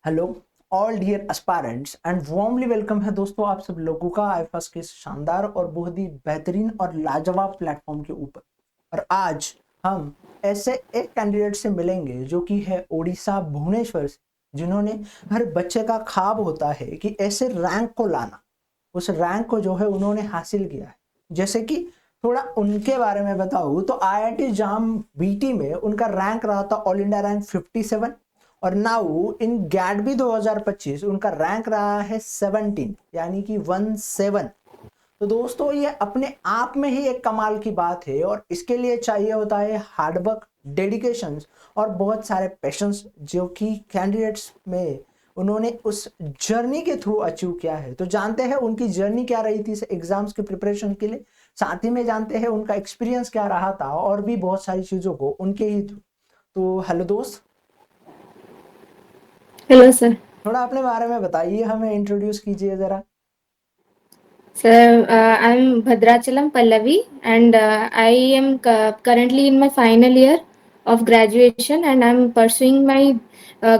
Hello all dear aspirants and warmly welcome है दोस्तों आप सब लोगों का आईफास के शानदार और बहुत ही बेहतरीन और लाजवाब प्लेटफॉर्म के ऊपर। और आज हम ऐसे एक कैंडिडेट से मिलेंगे जो कि है ओडिशा भुवनेश्वर से, जिन्होंने हर बच्चे का ख्वाब होता है कि ऐसे रैंक को लाना। उस रैंक को जो है उन्होंने हासिल किया है। जैसे कि थोड़ा उनके बारे में बताऊं तो आईआईटी जाम बीटी में उनका रैंक रहा था ऑल इंडिया रैंक 57। और नाउ इन गैट भी 2025 उनका रैंक रहा है 17 यानी कि 17। तो दोस्तों ये अपने आप में ही एक कमाल की बात है और इसके लिए चाहिए होता है हार्डवर्क, डेडिकेशन और बहुत सारे पैशंस जो कि कैंडिडेट्स में उन्होंने उस जर्नी के थ्रू अचीव किया है। तो जानते हैं उनकी जर्नी क्या रही थी एग्जाम्स के प्रिपरेशन के लिए, साथ ही में जानते हैं उनका एक्सपीरियंस क्या रहा था और भी बहुत सारी चीजों को उनके ही थ्रू। तो हेलो दोस्त, हेलो सर। थोड़ा अपने बारे में बताइए, हमें इंट्रोड्यूस कीजिए जरा। Sir, I'm Bhadrachalam Pallavi, and I am currently in my final year of graduation, and I'm pursuing my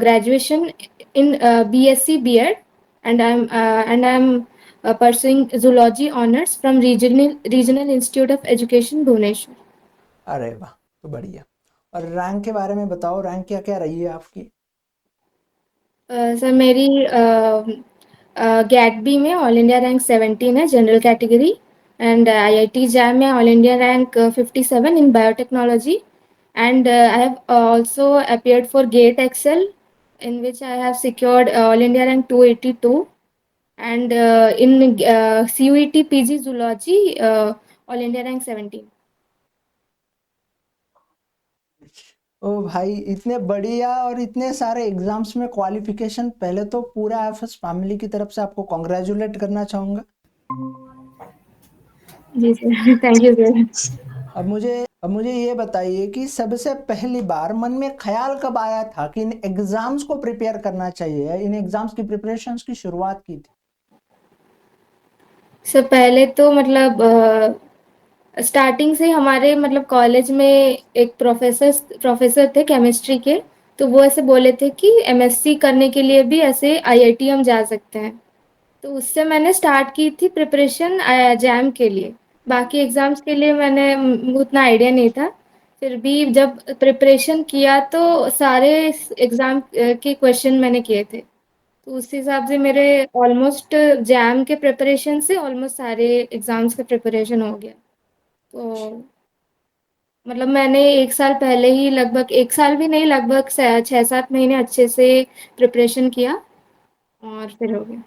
graduation in BSc B.Ed, and I'm pursuing zoology honors from Regional Institute of Education, Bhubaneswar. अरे वाह, तो बढ़िया। और rank के बारे में बताओ, rank क्या क्या रही है आपकी? सर मेरी गैट बी में ऑल इंडिया रैंक 17 है general category, and IIT JAM में all India rank 57 in biotechnology, and I have also appeared for GATE XL in which I have secured All India rank 282, and in CUET PG Zoology All India rank 17. ओ भाई, इतने बढ़िया और इतने सारे exams में qualification, पहले तो पूरा एफएस फैमिली की तरफ से आपको कॉन्ग्रेचुलेट करना चाहूंगा। जी सर, थैंक यू सर। अब मुझे ये बताइए कि सबसे पहली बार मन में ख्याल कब आया था कि इन एग्जाम्स को प्रिपेयर करना चाहिए, इन एग्जाम्स की प्रिपरेशंस की शुरुआत की थी? सर पहले तो मतलब स्टार्टिंग से हमारे मतलब कॉलेज में एक प्रोफेसर प्रोफेसर थे केमिस्ट्री के, तो वो ऐसे बोले थे कि एमएससी करने के लिए भी ऐसे आईआईटी हम जा सकते हैं। तो उससे मैंने स्टार्ट की थी प्रिपरेशन जैम के लिए। बाकी एग्जाम्स के लिए मैंने उतना आइडिया नहीं था। फिर भी जब प्रिपरेशन किया तो सारे एग्जाम के क्वेश्चन मैंने किए थे। तो उस हिसाब से मेरे ऑलमोस्ट जैम के प्रिपरेशन से ऑलमोस्ट सारे एग्जाम्स का प्रिपरेशन हो गया। तो मतलब मैंने 1 साल पहले ही, लगभग 1 साल भी नहीं, लगभग 6-7 महीने अच्छे से प्रिपरेशन किया और फिर हो गया।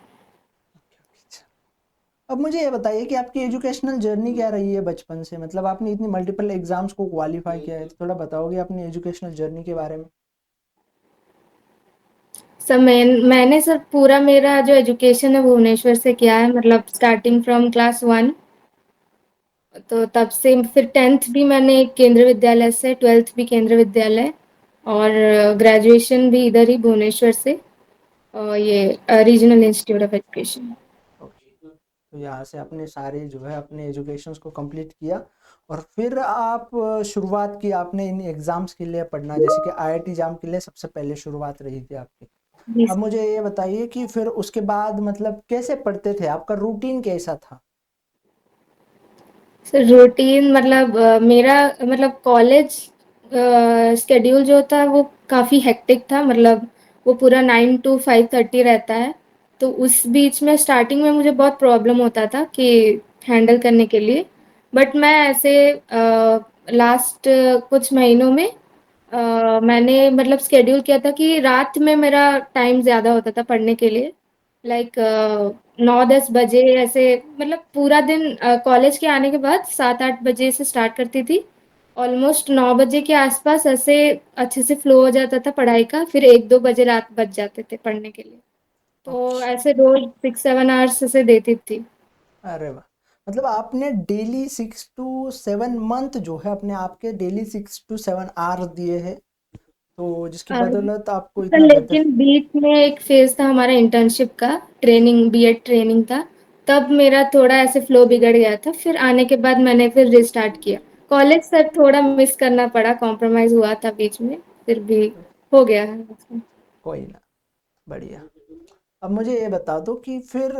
अब मुझे ये बताइए कि आपकी एजुकेशनल जर्नी क्या रही है बचपन से, मतलब आपने इतनी मल्टीपल एग्जाम्स को क्वालिफाई किया है, तो थोड़ा बताओगे अपनी एजुकेशनल जर्नी के बारे में? सब मैंने सर पूरा मेरा जो एजुकेशन है भुवनेश्वर से किया है, मतलब स्टार्टिंग फ्रॉम क्लास 1। तो तब से फिर 10th भी मैंने केंद्रीय विद्यालय से, 12th भी केंद्रीय विद्यालय, और ग्रेजुएशन भी इधर ही भुवनेश्वर से, और ये regional institute of education. Okay, तो यहाँ से आपने सारे जो है अपने एजुकेशंस को कंप्लीट किया और फिर आप शुरुआत की आपने इन एग्जाम्स के लिए पढ़ना, जैसे कि आईआईटी जाम के लिए सबसे पहले शुरुआत रही थी आपकी। जी अब मुझे ये बताइए कि फिर उसके बाद मतलब कैसे पढ़ते थे, आपका रूटीन कैसा था? सर रूटीन मतलब मेरा मतलब कॉलेज शेड्यूल जो था वो काफ़ी हेक्टिक था, मतलब वो पूरा 9 to 5:30 रहता है। तो उस बीच में स्टार्टिंग में मुझे बहुत प्रॉब्लम होता था कि हैंडल करने के लिए। बट मैं ऐसे लास्ट कुछ महीनों में मैंने मतलब शेड्यूल किया था कि रात में मेरा टाइम ज़्यादा होता था पढ़ने के लिए। लाइक 9-10 बजे ऐसे, मतलब पूरा दिन कॉलेज के आने के बाद 7-8 बजे से स्टार्ट करती थी। ऑलमोस्ट 9 बजे के आसपास ऐसे अच्छे से फ्लो हो जाता था पढ़ाई का, फिर 1-2 बजे रात बच जाते थे पढ़ने के लिए। तो अच्छा, ऐसे रोज 6-7 आवर्स ऐसे देती थी। अरे वाह, मतलब आपने डेली 6 to 7 मंथ जो है अपने आप के डेली 6 to 7 आवर्स दिए हैं, तो जिसकी हाँ, बदौलत आपको पर इतना बेहतर। लेकिन बीच में एक फेज था हमारा इंटर्नशिप का, ट्रेनिंग, बीएड ट्रेनिंग था। तब मेरा थोड़ा ऐसे फ्लो बिगड़ गया था, फिर आने के बाद मैंने फिर रिस्टार्ट किया। कॉलेज सर थोड़ा मिस करना पड़ा, कॉम्प्रोमाइज हुआ था बीच में, फिर भी हो गया है। कोई ना, बढ़िया। अब मुझे ये बता दो कि फिर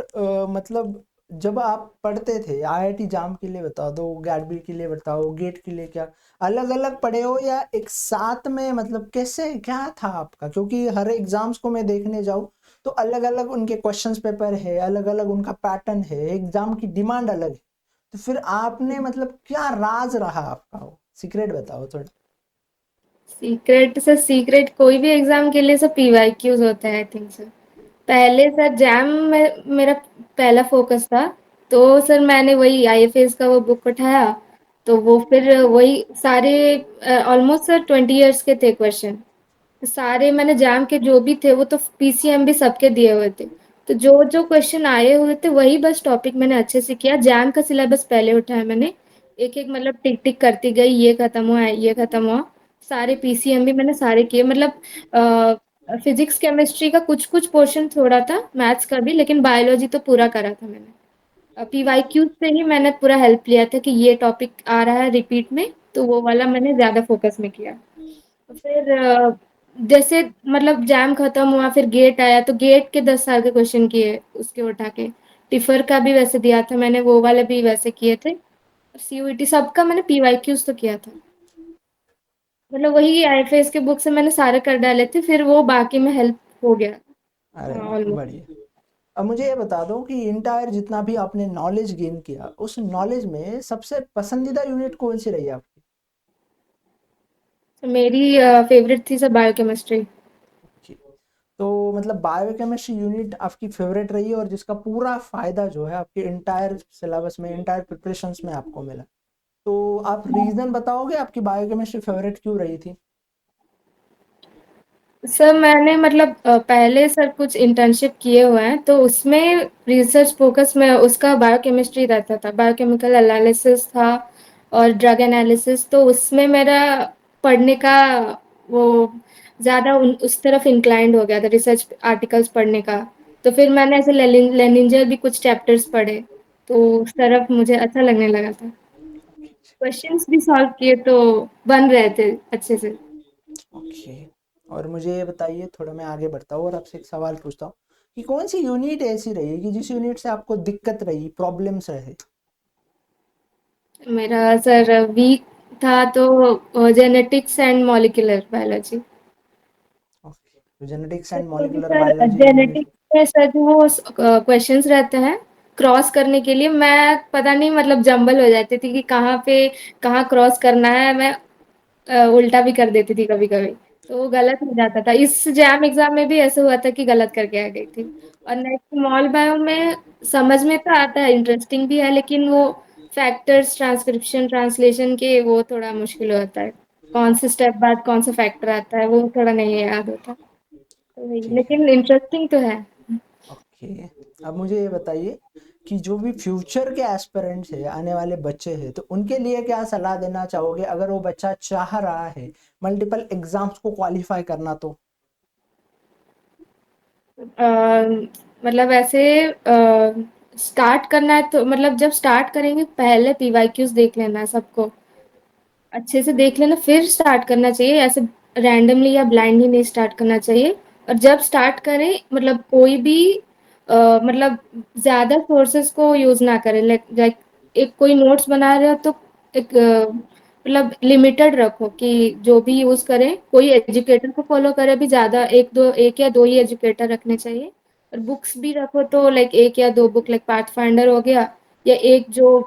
मतलब जब आप पढ़ते थे आईआईटी जाम के लिए बता दो, गैटबी के लिए बताओ, गेट के लिए, क्या अलग अलग पढ़े हो या एक साथ में, मतलब कैसे क्या था आपका? क्योंकि हर एग्जाम्स को मैं देखने जाऊँ तो अलग अलग उनके क्वेश्चंस पेपर है, अलग अलग उनका पैटर्न है, एग्जाम की डिमांड अलग है। तो फिर आपने मतलब क्या राज रहा आपका, वो सीक्रेट बताओ थोड़ा। सीक्रेट सर, सीक्रेट कोई भी एग्जाम के लिए सर पीवाईक्यूज होता है आई थिंक सर। पहले सर जैम में मेरा पहला फोकस था, तो सर मैंने वही आईएफएस का वो बुक उठाया, तो वो फिर वही सारे ऑलमोस्ट सर 20 इयर्स के थे क्वेश्चन, सारे मैंने जैम के जो भी थे वो तो पीसीएम भी सबके दिए हुए थे, तो जो जो क्वेश्चन आए हुए थे वही बस टॉपिक मैंने अच्छे से किया। जैम का सिलेबस पहले उठाया मैंने, एक एक मतलब टिक टिक करती गई, ये खत्म हुआ ये खत्म हुआ, सारे पीसीएम भी मैंने सारे किए। मतलब फिजिक्स केमिस्ट्री का कुछ कुछ पोर्शन छोड़ा था, मैथ्स का भी, लेकिन बायोलॉजी तो पूरा करा था मैंने। पीवाईक्यू से ही मैंने पूरा हेल्प लिया था कि ये टॉपिक आ रहा है रिपीट में, तो वो वाला मैंने ज्यादा फोकस में किया। तो फिर जैसे मतलब जैम खत्म हुआ, फिर गेट आया, तो गेट के 10 साल के क्वेश्चन किए उसके उठा के, टिफर का भी वैसे दिया था मैंने, वो वाले भी वैसे किए थे, सीयूईटी सबका मैंने पीवाईक्यूज तो किया था। मतलब वही आईएफएस के बुक से मैंने सारे कर डाले थे, फिर वो बाकी में हेल्प हो गया अरे ऑलमोस्ट। बढ़िया। अब मुझे ये बता दो कि इंटायर जितना भी आपने नॉलेज गेन किया, उस नॉलेज में सबसे पसंदीदा यूनिट कौन सी रही आपकी? तो मेरी फेवरेट थी सर बायोकेमिस्ट्री। जी। तो मतलब बायोकेमिस्ट्री यूनिट आपकी फेवरेट रही है और जिसका पूरा फायदा जो है आपके इंटायर सिलेबस में, इंटायर प्रिपरेशंस में आपको मिला। तो आप रीजन बताओगे आपकी बायोकेमिस्ट्री फेवरेट क्यों रही थी? सर मैंने मतलब पहले सर कुछ इंटर्नशिप किए हुए हैं, तो उसमें रिसर्च फोकस में उसका बायोकेमिस्ट्री रहता था, बायोकेमिकल एनालिसिस था और ड्रग एनालिसिस, तो उसमें मेरा पढ़ने का वो ज़्यादा उस तरफ इंक्लाइंड हो गया था, रिसर्च आर्टिकल्स पढ़ने का। तो फिर मैंने ऐसे लेनिंजर भी कुछ चैप्टर्स पढ़े, तो उस तरफ मुझे अच्छा लगने लगा था, क्वेश्चंस भी सॉल्व किए तो बन रहे थे अच्छे से। ओके। और मुझे ये बताइए, थोड़ा मैं आगे बढ़ता हूँ और आपसे एक सवाल पूछता हूँ कि कौन सी यूनिट ऐसी रही कि जिस यूनिट से आपको दिक्कत रही, प्रॉब्लम्स रहे? मेरा सर वीक था तो genetics and molecular biology. Okay, तो जेनेटिक्स एंड क्योंकि molecular sir biology unit. Genetics में सर जो वो क्वेश्चंस रहते हैं क्रॉस करने के लिए, मैं पता नहीं मतलब जंबल हो जाती थी कि कहाँ पे कहाँ क्रॉस करना है, मैं उल्टा भी कर देती थी कभी कभी, तो वो गलत हो जाता था। इस जैम एग्जाम में भी ऐसे हुआ था कि गलत करके आ गई थी। और नेक्स्ट मॉल बायो में समझ में तो आता है, इंटरेस्टिंग भी है, लेकिन वो फैक्टर्स ट्रांसक्रिप्शन ट्रांसलेशन के वो थोड़ा मुश्किल होता है, कौन से स्टेप बाद कौन सा फैक्टर आता है वो थोड़ा नहीं याद होता, तो वही, ठीक है। लेकिन इंटरेस्टिंग तो है। ओके। अब मुझे ये बताइए कि जो भी फ्यूचर के एस्पिरेंट्स है, आने वाले बच्चे हैं, तो उनके लिए क्या सलाह देना चाहोगे अगर वो बच्चा चाह रहा है मल्टीपल एग्जाम्स को क्वालिफाई करना तो? मतलब ऐसे स्टार्ट करना है तो मतलब जब स्टार्ट करेंगे पहले पीवाईक्यूज देख लेना है सबको, अच्छे से देख लेना, फिर स्टार्ट करना चाहिए, ऐसे रैंडमली या ब्लाइंडली नहीं स्टार्ट करना चाहिए। और जब स्टार्ट करें मतलब कोई भी मतलब ज़्यादा सोर्सेज को यूज़ ना करें, लाइक एक कोई नोट्स बना रहे हो तो एक मतलब लिमिटेड रखो कि जो भी यूज़ करें, कोई एजुकेटर को फॉलो करे भी, ज़्यादा एक या दो ही एजुकेटर रखने चाहिए। और बुक्स भी रखो तो लाइक एक या दो बुक, लाइक पाथ फाइंडर हो गया, या एक जो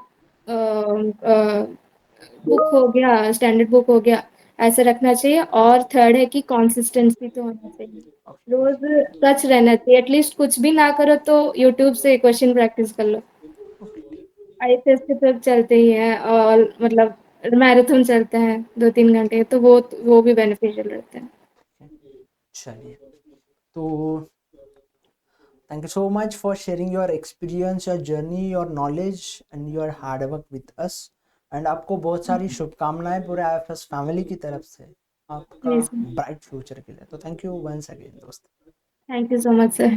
बुक हो गया, स्टैंडर्ड बुक हो गया, ऐसे रखना चाहिए। और थर्ड है कि कंसिस्टेंसी तो होना चाहिए, रोज टच रहना चाहिए, एटलीस्ट कुछ भी ना करो तो यूट्यूब से क्वेश्चन प्रैक्टिस कर लो। आईएफएस के तो चलते ही हैं, और मतलब मैराथन चलते हैं 2-3 घंटे, तो वो भी बेनिफिशियल रहते हैं। चलिए, तो thank you so much for sharing your experience, your journey, your knowledge and your hard work with us. And आपको बहुत सारी शुभकामनाएं पूरे आईएफएस फैमिली की तरफ से आपका जी सर, ब्राइट फ्यूचर के लिए। तो थैंक यू वंस अगेन दोस्त। Thank you so much sir.